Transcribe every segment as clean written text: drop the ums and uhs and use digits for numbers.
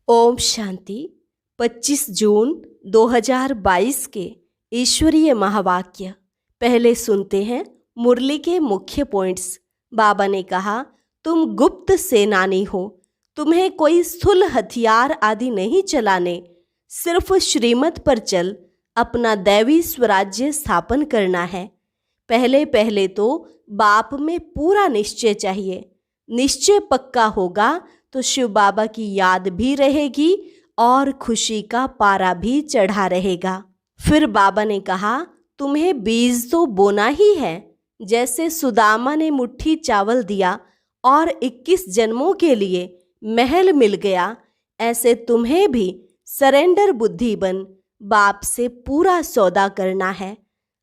ओम शांति। 25 जून 2022 के ईश्वरीय महावाक्य पहले सुनते हैं। मुरली के मुख्य पॉइंट्स। बाबा ने कहा, तुम गुप्त सेनानी हो, तुम्हें कोई स्थूल हथियार आदि नहीं चलाने, सिर्फ श्रीमत पर चल अपना दैवी स्वराज्य स्थापन करना है। पहले पहले तो बाप में पूरा निश्चय चाहिए। निश्चय पक्का होगा तो शिव बाबा की याद भी रहेगी और खुशी का पारा भी चढ़ा रहेगा। फिर बाबा ने कहा, तुम्हें बीज तो बोना ही है। जैसे सुदामा ने मुट्ठी चावल दिया और 21 जन्मों के लिए महल मिल गया, ऐसे तुम्हें भी सरेंडर बुद्धि बन बाप से पूरा सौदा करना है।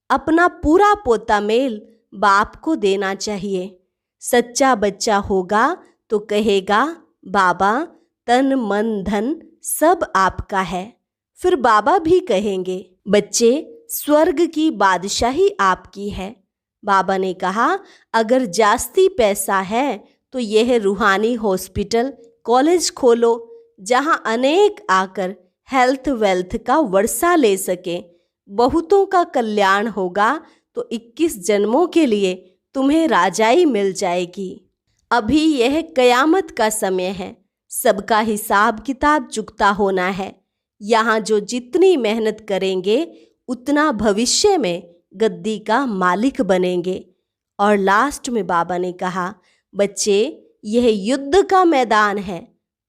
अपना पूरा पोता मेल बाप को देना चाहिए। सच्चा बच्चा होगा तो कहेगा, बाबा तन मन धन सब आपका है। फिर बाबा भी कहेंगे, बच्चे स्वर्ग की बादशाही आपकी है। बाबा ने कहा, अगर जास्ती पैसा है तो यह रूहानी हॉस्पिटल कॉलेज खोलो, जहां अनेक आकर हेल्थ वेल्थ का वर्षा ले सके। बहुतों का कल्याण होगा तो 21 जन्मों के लिए तुम्हें राजाई मिल जाएगी। अभी यह कयामत का समय है, सबका हिसाब किताब चुकता होना है। यहाँ जो जितनी मेहनत करेंगे उतना भविष्य में गद्दी का मालिक बनेंगे। और लास्ट में बाबा ने कहा, बच्चे यह युद्ध का मैदान है।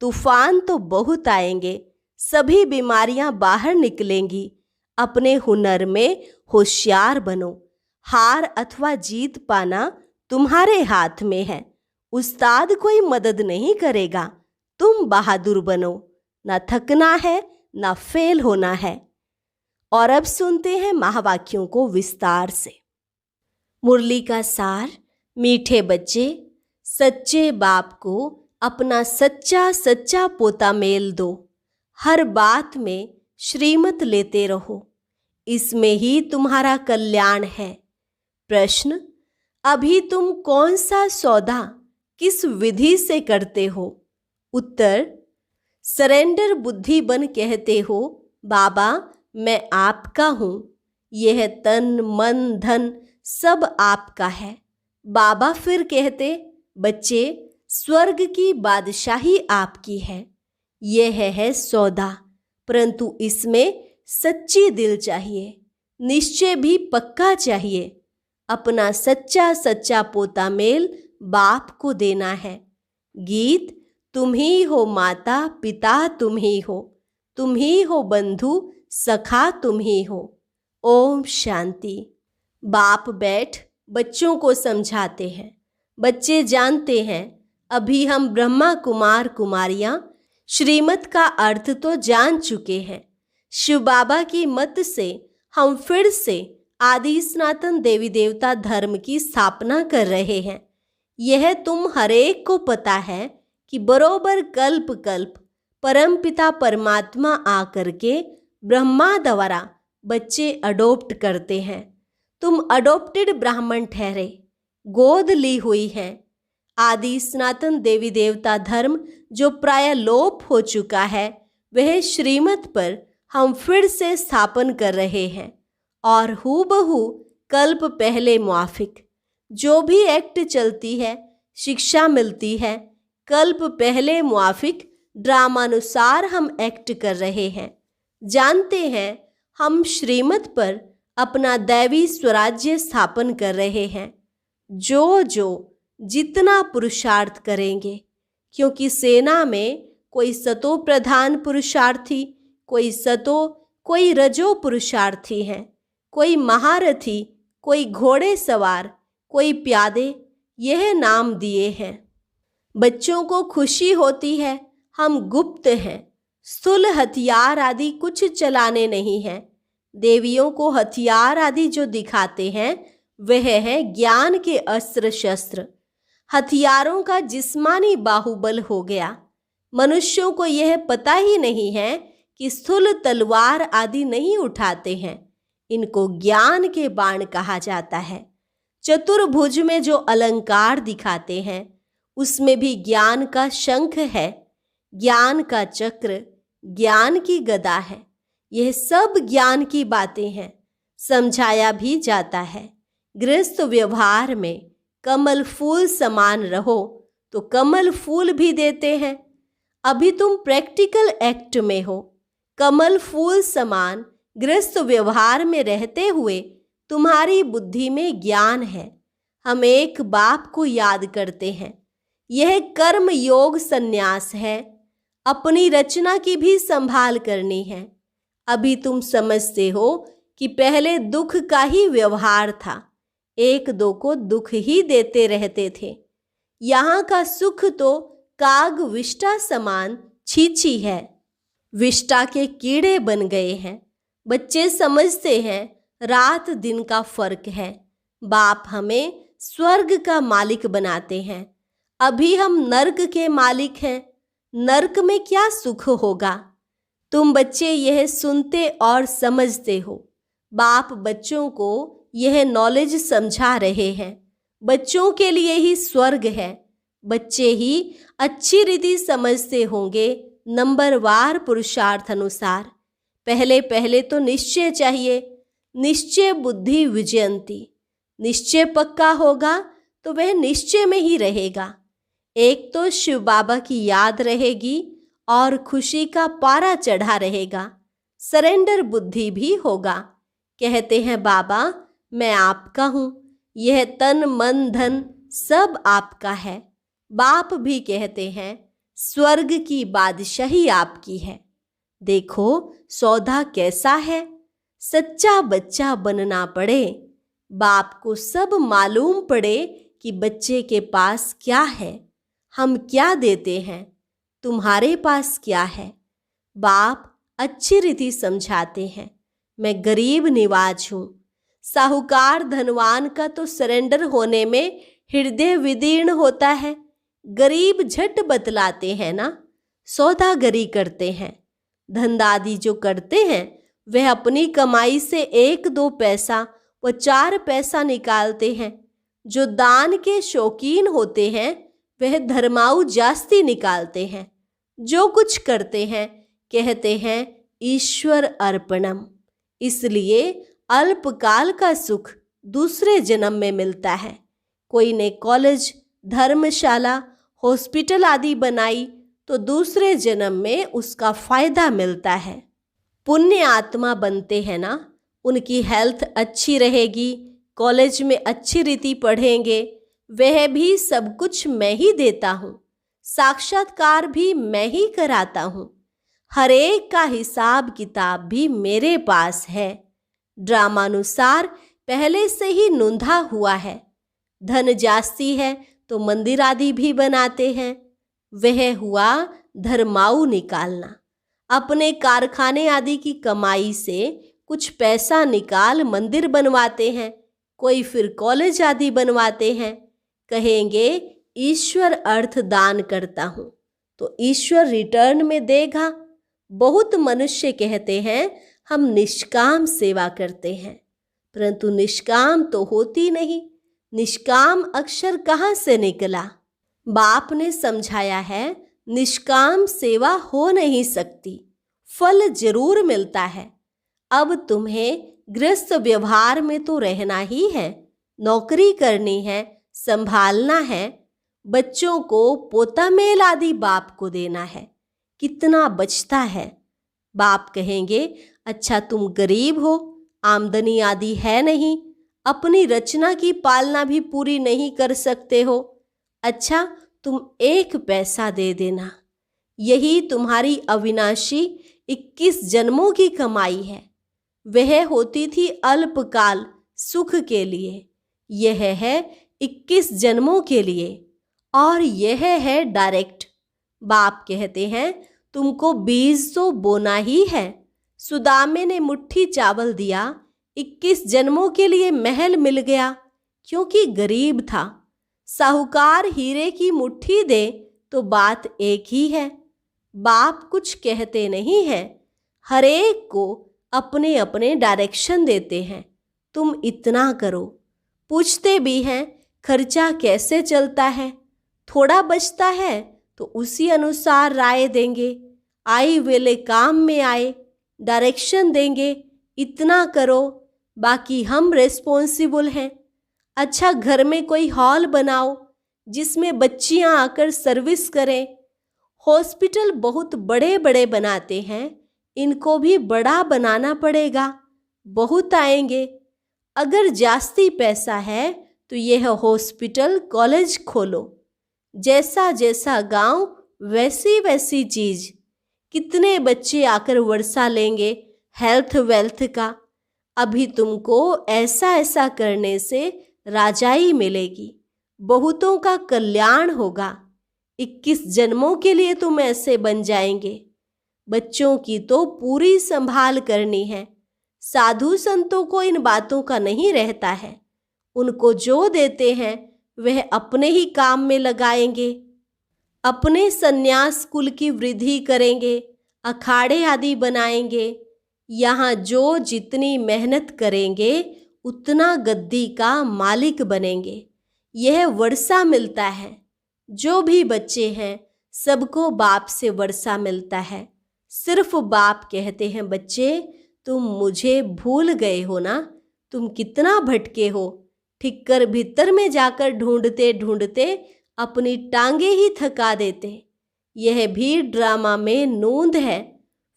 तूफान तो बहुत आएंगे, सभी बीमारियां बाहर निकलेंगी। अपने हुनर में होशियार बनो। हार अथवा जीत पाना तुम्हारे हाथ में है। उस्ताद कोई मदद नहीं करेगा। तुम बहादुर बनो, ना थकना है ना फेल होना है। और अब सुनते हैं महावाक्यों को विस्तार से। मुरली का सार। मीठे बच्चे, सच्चे बाप को अपना सच्चा सच्चा पोता मेल दो। हर बात में श्रीमत लेते रहो, इसमें ही तुम्हारा कल्याण है। प्रश्न, अभी तुम कौन सा सौदा किस विधि से करते हो? उत्तर, सरेंडर बुद्धि बन कहते हो, बाबा मैं आपका हूँ, यह तन मन धन सब आपका है। बाबा फिर कहते, बच्चे स्वर्ग की बादशाही आपकी है। यह है सौदा, परंतु इसमें सच्ची दिल चाहिए, निश्चय भी पक्का चाहिए। अपना सच्चा सच्चा पोता मेल बाप को देना है। गीत, तुम ही हो माता पिता, तुम ही हो बंधु सखा, तुम ही हो। ओम शांति। बाप बैठ बच्चों को समझाते हैं। बच्चे जानते हैं, अभी हम ब्रह्मा कुमार कुमारियां श्रीमत का अर्थ तो जान चुके हैं। शिव बाबा की मत से हम फिर से आदि सनातन देवी देवता धर्म की स्थापना कर रहे हैं। यह तुम हरेक को पता है कि बरोबर कल्प कल्प परमपिता परमात्मा आकर के ब्रह्मा द्वारा बच्चे अडोप्ट करते हैं। तुम अडोप्टेड ब्राह्मण ठहरे, गोद ली हुई है। आदि सनातन देवी देवता धर्म जो प्राय लोप हो चुका है, वह श्रीमत पर हम फिर से स्थापन कर रहे हैं। और हूबहू कल्प पहले मुआफिक जो भी एक्ट चलती है, शिक्षा मिलती है, कल्प पहले मुआफिक ड्रामानुसार हम एक्ट कर रहे हैं। जानते हैं हम श्रीमत पर अपना दैवी स्वराज्य स्थापन कर रहे हैं। जो जितना पुरुषार्थ करेंगे, क्योंकि सेना में कोई सतो प्रधान पुरुषार्थी, कोई रजो पुरुषार्थी हैं, कोई महारथी, कोई घोड़े सवार, कोई प्यादे, यह नाम दिए हैं। बच्चों को खुशी होती है, हम गुप्त हैं। स्थूल हथियार आदि कुछ चलाने नहीं हैं। देवियों को हथियार आदि जो दिखाते हैं, वह है ज्ञान के अस्त्र शस्त्र। हथियारों का जिस्मानी बाहुबल हो गया। मनुष्यों को यह पता ही नहीं है कि स्थूल तलवार आदि नहीं उठाते हैं। इनको ज्ञान के बाण कहा जाता है। चतुर्भुज में जो अलंकार दिखाते हैं, उसमें भी ज्ञान का शंख है। ज्ञान का चक्र, ज्ञान की गदा है। यह सब ज्ञान की बातें हैं, समझाया भी जाता है। गृहस्थ व्यवहार में कमल फूल समान रहो तो कमल फूल भी देते हैं। अभी तुम प्रैक्टिकल एक्ट में हो। कमल फूल समान गृहस्थ व्यवहार में रहते हुए तुम्हारी बुद्धि में ज्ञान है। हम एक बाप को याद करते हैं। यह कर्म योग संन्यास है। अपनी रचना की भी संभाल करनी है। अभी तुम समझते हो कि पहले दुख का ही व्यवहार था, एक दो को दुख ही देते रहते थे। यहाँ का सुख तो काग विष्टा समान छीछी है, विष्टा के कीड़े बन गए हैं। बच्चे समझते हैं रात दिन का फर्क है। बाप हमें स्वर्ग का मालिक बनाते हैं, अभी हम नर्क के मालिक हैं। नर्क में क्या सुख होगा? तुम बच्चे यह सुनते और समझते हो। बाप बच्चों को यह नॉलेज समझा रहे हैं। बच्चों के लिए ही स्वर्ग है। बच्चे ही अच्छी रीति समझते होंगे नंबरवार पुरुषार्थ अनुसार। पहले पहले तो निश्चय चाहिए। निश्चय बुद्धि विजयंती। निश्चय पक्का होगा तो वह निश्चय में ही रहेगा। एक तो शिव बाबा की याद रहेगी और खुशी का पारा चढ़ा रहेगा। सरेंडर बुद्धि भी होगा। कहते हैं बाबा मैं आपका हूँ, यह तन मन धन सब आपका है। बाप भी कहते हैं स्वर्ग की बादशाही आपकी है। देखो सौदा कैसा है। सच्चा बच्चा बनना पड़े। बाप को सब मालूम पड़े कि बच्चे के पास क्या है, हम क्या देते हैं, तुम्हारे पास क्या है। बाप अच्छी रीति समझाते हैं। मैं गरीब निवाज हूँ। साहूकार धनवान का तो सरेंडर होने में हृदय विदीर्ण होता है। गरीब झट बतलाते हैं ना, सौदागरी करते हैं। धंधादी जो करते हैं वह अपनी कमाई से 1-2 पैसा व 4 पैसा निकालते हैं। जो दान के शौकीन होते हैं वह धर्माऊ जास्ती निकालते हैं। जो कुछ करते हैं कहते हैं ईश्वर अर्पणम। इसलिए अल्पकाल का सुख दूसरे जन्म में मिलता है। कोई ने कॉलेज, धर्मशाला, हॉस्पिटल आदि बनाई तो दूसरे जन्म में उसका फायदा मिलता है। पुण्य आत्मा बनते हैं ना, उनकी हेल्थ अच्छी रहेगी, कॉलेज में अच्छी रीति पढ़ेंगे। वह भी सब कुछ मैं ही देता हूँ। साक्षात्कार भी मैं ही कराता हूँ। हर एक का हिसाब किताब भी मेरे पास है। ड्रामानुसार पहले से ही नोंधा हुआ है। धन जास्ती है तो मंदिर आदि भी बनाते हैं। वह हुआ धर्माऊ निकालना। अपने कारखाने आदि की कमाई से कुछ पैसा निकाल मंदिर बनवाते हैं। कोई फिर कॉलेज आदि बनवाते हैं। कहेंगे ईश्वर अर्थ दान करता हूँ तो ईश्वर रिटर्न में देगा। बहुत मनुष्य कहते हैं हम निष्काम सेवा करते हैं, परंतु निष्काम तो होती नहीं। निष्काम अक्षर कहाँ से निकला? बाप ने समझाया है निष्काम सेवा हो नहीं सकती, फल जरूर मिलता है। अब तुम्हें गृहस्थ व्यवहार में तो रहना ही है, नौकरी करनी है, संभालना है। बच्चों को पोता मेल आदि बाप को देना है। कितना बचता है? बाप कहेंगे अच्छा तुम गरीब हो, आमदनी आदि है नहीं, अपनी रचना की पालना भी पूरी नहीं कर सकते हो। अच्छा तुम 1 पैसा दे देना। यही तुम्हारी अविनाशी 21 जन्मों की कमाई है। वह होती थी अल्पकाल सुख के लिए, यह है 21 जन्मों के लिए, और यह है डायरेक्ट। बाप कहते हैं तुमको बीज तो बोना ही है। सुदामे ने मुट्ठी चावल दिया, 21 जन्मों के लिए महल मिल गया क्योंकि गरीब था। साहूकार हीरे की मुट्ठी दे तो बात एक ही है। बाप कुछ कहते नहीं हैं, हर एक को अपने अपने डायरेक्शन देते हैं। तुम इतना करो। पूछते भी हैं खर्चा कैसे चलता है? थोड़ा बचता है तो उसी अनुसार राय देंगे, आई वेले काम में आए, डायरेक्शन देंगे, इतना करो, बाकी हम रिस्पॉन्सिबल हैं। अच्छा, घर में कोई हॉल बनाओ जिसमें बच्चियां आकर सर्विस करें। हॉस्पिटल बहुत बड़े बड़े बनाते हैं, इनको भी बड़ा बनाना पड़ेगा, बहुत आएंगे। अगर जास्ती पैसा है तो यह हॉस्पिटल कॉलेज खोलो। जैसा जैसा गांव वैसी वैसी चीज। कितने बच्चे आकर वर्षा लेंगे हेल्थ वेल्थ का। अभी तुमको ऐसा ऐसा करने से राजाई मिलेगी, बहुतों का कल्याण होगा। 21 जन्मों के लिए तुम ऐसे बन जाएंगे। बच्चों की तो पूरी संभाल करनी है। साधु संतों को इन बातों का नहीं रहता है। उनको जो देते हैं वह अपने ही काम में लगाएंगे, अपने सन्यास कुल की वृद्धि करेंगे, अखाड़े आदि बनाएंगे। यहाँ जो जितनी मेहनत करेंगे उतना गद्दी का मालिक बनेंगे। यह वर्षा मिलता है। जो भी बच्चे हैं सबको बाप से वर्षा मिलता है। सिर्फ बाप कहते हैं, बच्चे तुम मुझे भूल गए हो ना, तुम कितना भटके हो। ठिक्कर भीतर में जाकर ढूंढते ढूंढते अपनी टांगे ही थका देते। यह भी ड्रामा में नूंद है।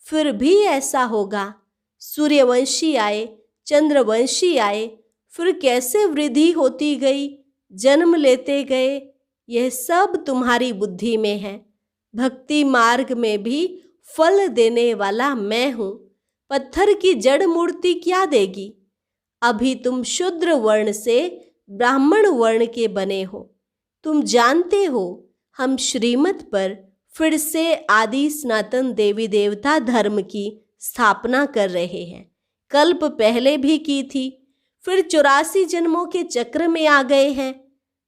फिर भी ऐसा होगा। सूर्यवंशी आए, चंद्रवंशी आए, फिर कैसे वृद्धि होती गई, जन्म लेते गए। यह सब तुम्हारी बुद्धि में है। भक्ति मार्ग में भी फल देने वाला मैं हूँ। पत्थर की जड़ मूर्ति क्या देगी। अभी तुम शूद्र वर्ण से ब्राह्मण वर्ण के बने हो। तुम जानते हो हम श्रीमत पर फिर से आदि सनातन देवी देवता धर्म की स्थापना कर रहे हैं। कल्प पहले भी की थी, फिर 84 जन्मों के चक्र में आ गए हैं।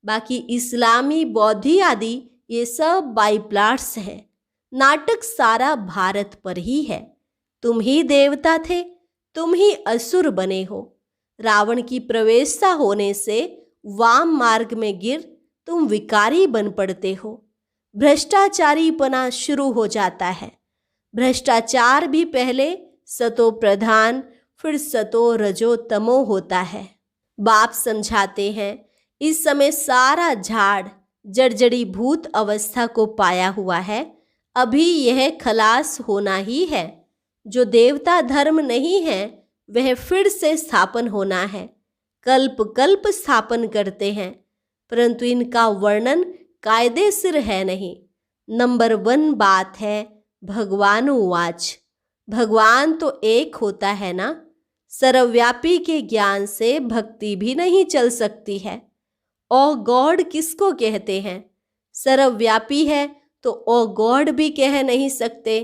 बाकी इस्लामी बौद्धि आदि ये सब बाईप्लाट्स हैं। नाटक सारा भारत पर ही है। तुम ही देवता थे, तुम ही असुर बने हो। रावण की प्रवेशता होने से वाम मार्ग में गिर तुम विकारी बन पड़ते हो। भ्रष्टाचारीपना शुरू हो जाता है। भ्रष्टाचार भी पहले सतो प्रधान फिर सतो रजो तमो होता है। बाप समझाते हैं, इस समय सारा झाड़ जर्जरी भूत अवस्था को पाया हुआ है। अभी यह खलास होना ही है। जो देवता धर्म नहीं है वह फिर से स्थापन होना है। कल्प कल्प स्थापन करते हैं, परंतु इनका वर्णन कायदे सिर है नहीं। नंबर 1 बात है भगवान उवाच। भगवान तो एक होता है ना। सर्वव्यापी के ज्ञान से भक्ति भी नहीं चल सकती है। ओ गॉड किसको कहते हैं। सर्वव्यापी है तो ओ गॉड भी कह नहीं सकते।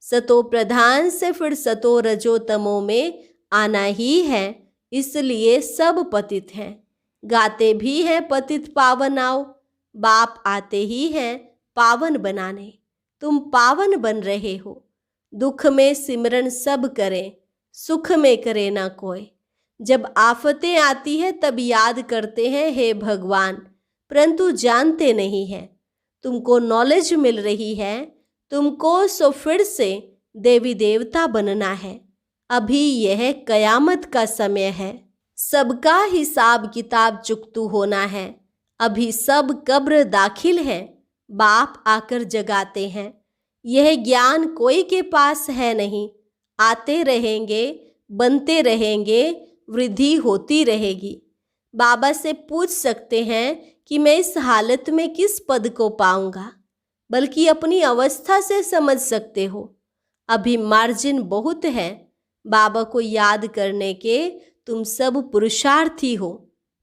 सतो प्रधान से फिर सतो रजो तमो में आना ही है, इसलिए सब पतित हैं। गाते भी हैं पतित पावन आओ। बाप आते ही हैं पावन बनाने। तुम पावन बन रहे हो। दुख में सिमरन सब करें, सुख में करे ना कोई। जब आफतें आती है तब याद करते हैं हे भगवान, परंतु जानते नहीं हैं। तुमको नॉलेज मिल रही है, तुमको सो फिर से देवी देवता बनना है। अभी यह कयामत का समय है। सबका हिसाब किताब चुकतू होना है। अभी सब कब्र दाखिल है। बाप आकर जगाते हैं। यह ज्ञान कोई के पास है नहीं। आते रहेंगे, बनते रहेंगे, वृद्धि होती रहेगी। बाबा से पूछ सकते हैं कि मैं इस हालत में किस पद को पाऊंगा, बल्कि अपनी अवस्था से समझ सकते हो। अभी मार्जिन बहुत है। बाबा को याद करने के तुम सब पुरुषार्थी हो।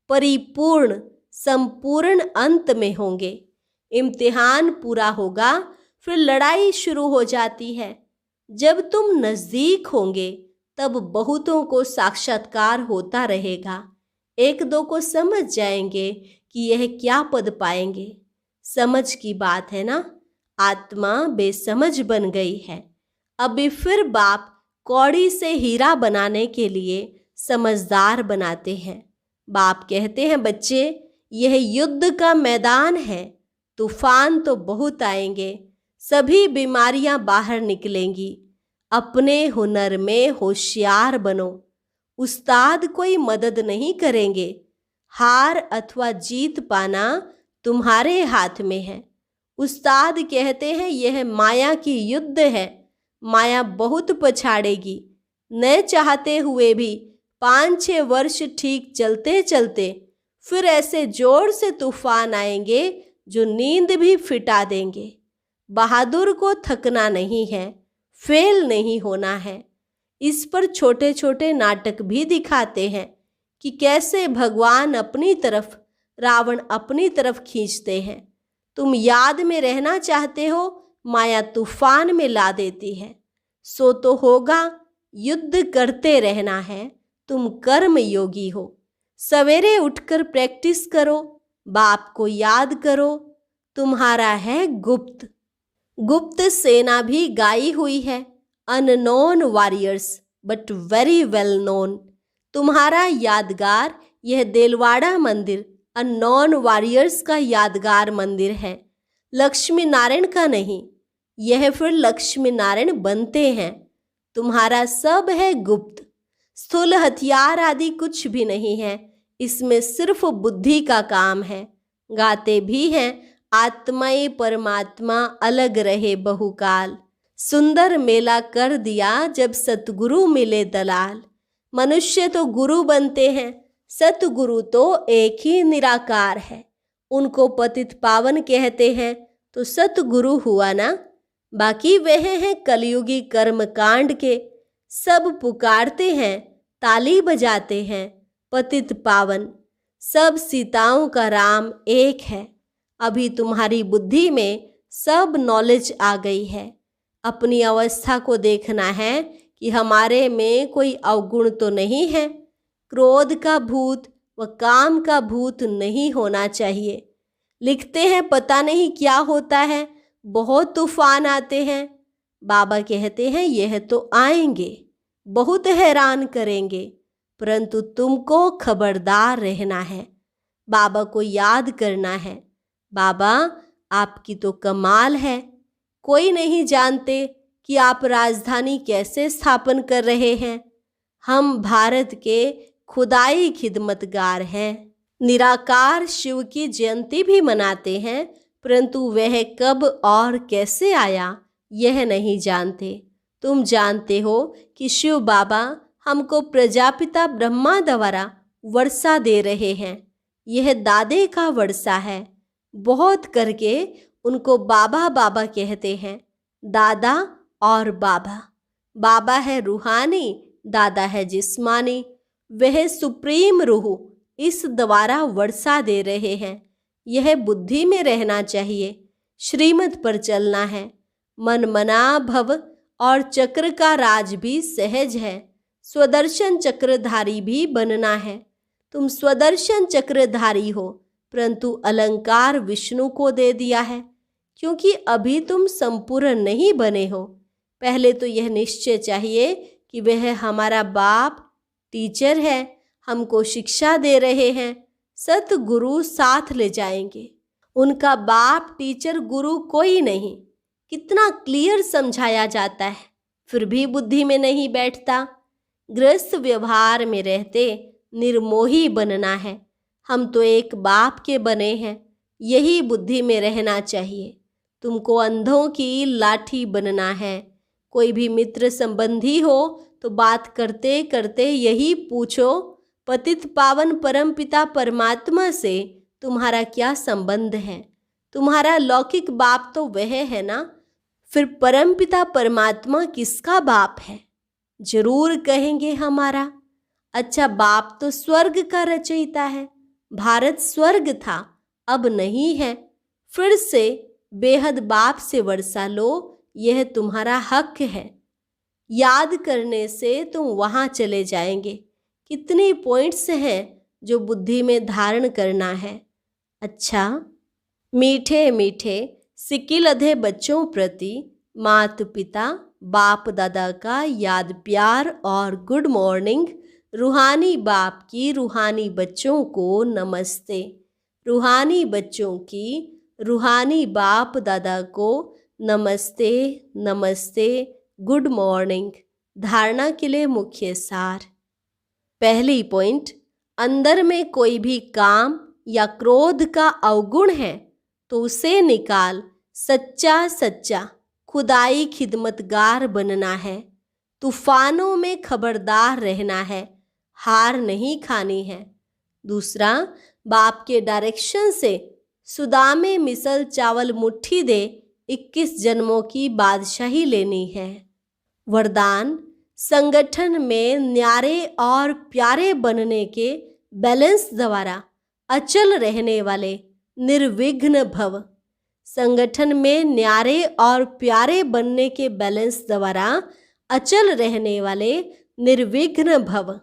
परिपूर्ण संपूर्ण अंत में होंगे। इम्तिहान पूरा होगा, फिर लड़ाई शुरू हो जाती है। जब तुम नज़दीक होंगे तब बहुतों को साक्षात्कार होता रहेगा। एक दो को समझ जाएंगे कि यह क्या पद पाएंगे। समझ की बात है ना। आत्मा बेसमझ बन गई है। अभी फिर बाप कौड़ी से हीरा बनाने के लिए समझदार बनाते हैं। बाप कहते हैं, बच्चे यह युद्ध का मैदान है। तूफान तो बहुत आएंगे, सभी बीमारियां बाहर निकलेंगी। अपने हुनर में होशियार बनो। उस्ताद कोई मदद नहीं करेंगे। हार अथवा जीत पाना तुम्हारे हाथ में है। उस्ताद कहते हैं यह माया की युद्ध है, माया बहुत पछाड़ेगी। न चाहते हुए भी 5-6 वर्ष ठीक चलते चलते फिर ऐसे जोर से तूफान आएंगे जो नींद भी फिटा देंगे। बहादुर को थकना नहीं है, फेल नहीं होना है। इस पर छोटे छोटे नाटक भी दिखाते हैं कि कैसे भगवान अपनी तरफ, रावण अपनी तरफ खींचते हैं। तुम याद में रहना चाहते हो, माया तूफान में ला देती है। सो तो होगा, युद्ध करते रहना है। तुम कर्म योगी हो। सवेरे उठकर प्रैक्टिस करो, बाप को याद करो। तुम्हारा है गुप्त। गुप्त सेना भी गाई हुई है, unknown warriors but very well known. तुम्हारा यादगार यह देलवाड़ा मंदिर अननोन वॉरियर्स का यादगार मंदिर है, लक्ष्मी नारायण का नहीं। यह फिर लक्ष्मी नारायण बनते हैं। तुम्हारा सब है गुप्त। स्थूल हथियार आदि कुछ भी नहीं है, इसमें सिर्फ बुद्धि का काम है। गाते भी हैं आत्माएं परमात्मा अलग रहे बहुकाल। सुंदर मेला कर दिया जब सतगुरु मिले दलाल। मनुष्य तो गुरु बनते हैं, सतगुरु तो एक ही निराकार है। उनको पतित पावन कहते हैं तो सतगुरु हुआ ना। बाकी वह हैं कलयुगी कर्म कांड के। सब पुकारते हैं, ताली बजाते हैं, पतित पावन। सब सीताओं का राम एक है। अभी तुम्हारी बुद्धि में सब नॉलेज आ गई है। अपनी अवस्था को देखना है कि हमारे में कोई अवगुण तो नहीं है। क्रोध का भूत व काम का भूत नहीं होना चाहिए। लिखते हैं पता नहीं क्या होता है, बहुत तूफान आते हैं। बाबा कहते हैं यह तो आएंगे, बहुत हैरान करेंगे, परंतु तुमको खबरदार रहना है। बाबा को याद करना है। बाबा आपकी तो कमाल है। कोई नहीं जानते कि आप राजधानी कैसे स्थापन कर रहे हैं। हम भारत के खुदाई खिदमतगार हैं। निराकार शिव की जयंती भी मनाते हैं, परंतु वह कब और कैसे आया यह नहीं जानते। तुम जानते हो कि शिव बाबा हमको प्रजापिता ब्रह्मा द्वारा वर्षा दे रहे हैं। यह दादे का वर्षा है। बहुत करके उनको बाबा बाबा कहते हैं। दादा और बाबा। बाबा है रूहानी, दादा है जिस्मानी। वह सुप्रीम रूह इस द्वारा वर्षा दे रहे हैं। यह बुद्धि में रहना चाहिए। श्रीमत पर चलना है। मन मना भव और चक्र का राज भी सहज है। स्वदर्शन चक्रधारी भी बनना है। तुम स्वदर्शन चक्रधारी हो, परंतु अलंकार विष्णु को दे दिया है, क्योंकि अभी तुम संपूर्ण नहीं बने हो। पहले तो यह निश्चय चाहिए कि वह हमारा बाप टीचर है, हमको शिक्षा दे रहे हैं। सतगुरु साथ ले जाएंगे। उनका बाप टीचर गुरु कोई नहीं। कितना क्लियर समझाया जाता है, फिर भी बुद्धि में नहीं बैठता। गृहस्थ व्यवहार में रहते निर्मोही बनना है। हम तो एक बाप के बने हैं, यही बुद्धि में रहना चाहिए। तुमको अंधों की लाठी बनना है। कोई भी मित्र संबंधी हो तो बात करते करते यही पूछो, पतित पावन परमपिता परमात्मा से तुम्हारा क्या संबंध है। तुम्हारा लौकिक बाप तो वह है ना, फिर परमपिता परमात्मा किसका बाप है। जरूर कहेंगे हमारा। अच्छा, बाप तो स्वर्ग का रचयिता है। भारत स्वर्ग था, अब नहीं है। फिर से बेहद बाप से वर्षा लो, यह तुम्हारा हक है। याद करने से तुम वहाँ चले जाएंगे। कितने पॉइंट्स हैं जो बुद्धि में धारण करना है। अच्छा, मीठे मीठे सिकिल अधे बच्चों प्रति माता पिता बाप दादा का याद प्यार और गुड मॉर्निंग। रूहानी बाप की रूहानी बच्चों को नमस्ते। रूहानी बच्चों की रूहानी बाप दादा को नमस्ते नमस्ते, गुड मॉर्निंग। धारणा के लिए मुख्य सार। पहली पॉइंट, अंदर में कोई भी काम या क्रोध का अवगुण है तो उसे निकाल सच्चा खुदाई खिदमतगार बनना है। तूफानों में खबरदार रहना है, हार नहीं खानी है। दूसरा, बाप के डायरेक्शन से सुदामे मिसल चावल मुट्ठी दे 21 जन्मों की बादशाही लेनी है। वरदान, संगठन में न्यारे और प्यारे बनने के बैलेंस द्वारा अचल रहने वाले निर्विघ्न भव। संगठन में न्यारे और प्यारे बनने के बैलेंस द्वारा अचल रहने वाले निर्विघ्न भव।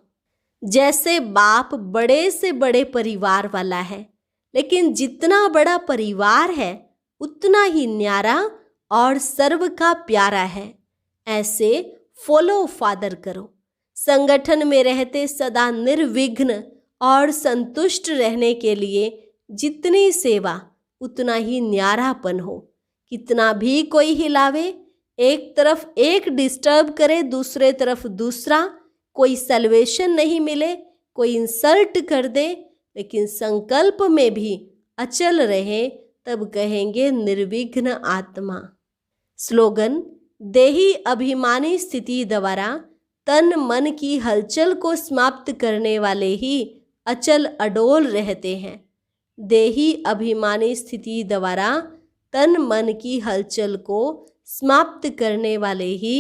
जैसे बाप बड़े से बड़े परिवार वाला है, लेकिन जितना बड़ा परिवार है उतना ही न्यारा और सर्व का प्यारा है। ऐसे फॉलो फादर करो। संगठन में रहते सदा निर्विघ्न और संतुष्ट रहने के लिए जितनी सेवा उतना ही न्यारापन हो। कितना भी कोई हिलावे, एक तरफ एक डिस्टर्ब करे, दूसरे तरफ दूसरा, कोई सल्वेशन नहीं मिले, कोई इंसल्ट कर दे, लेकिन संकल्प में भी अचल रहे, तब कहेंगे निर्विघ्न आत्मा। स्लोगन, देही अभिमानी स्थिति द्वारा तन मन की हलचल को समाप्त करने वाले ही अचल अडोल रहते हैं। देही अभिमानी स्थिति द्वारा तन मन की हलचल को समाप्त करने वाले ही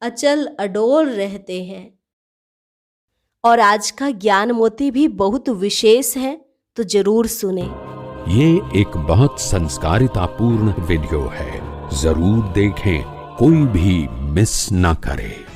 अचल अडोल रहते हैं। और आज का ज्ञान मोती भी बहुत विशेष है, तो जरूर सुने। ये एक बहुत संस्कारितापूर्ण वीडियो है, जरूर देखें, कोई भी मिस ना करे।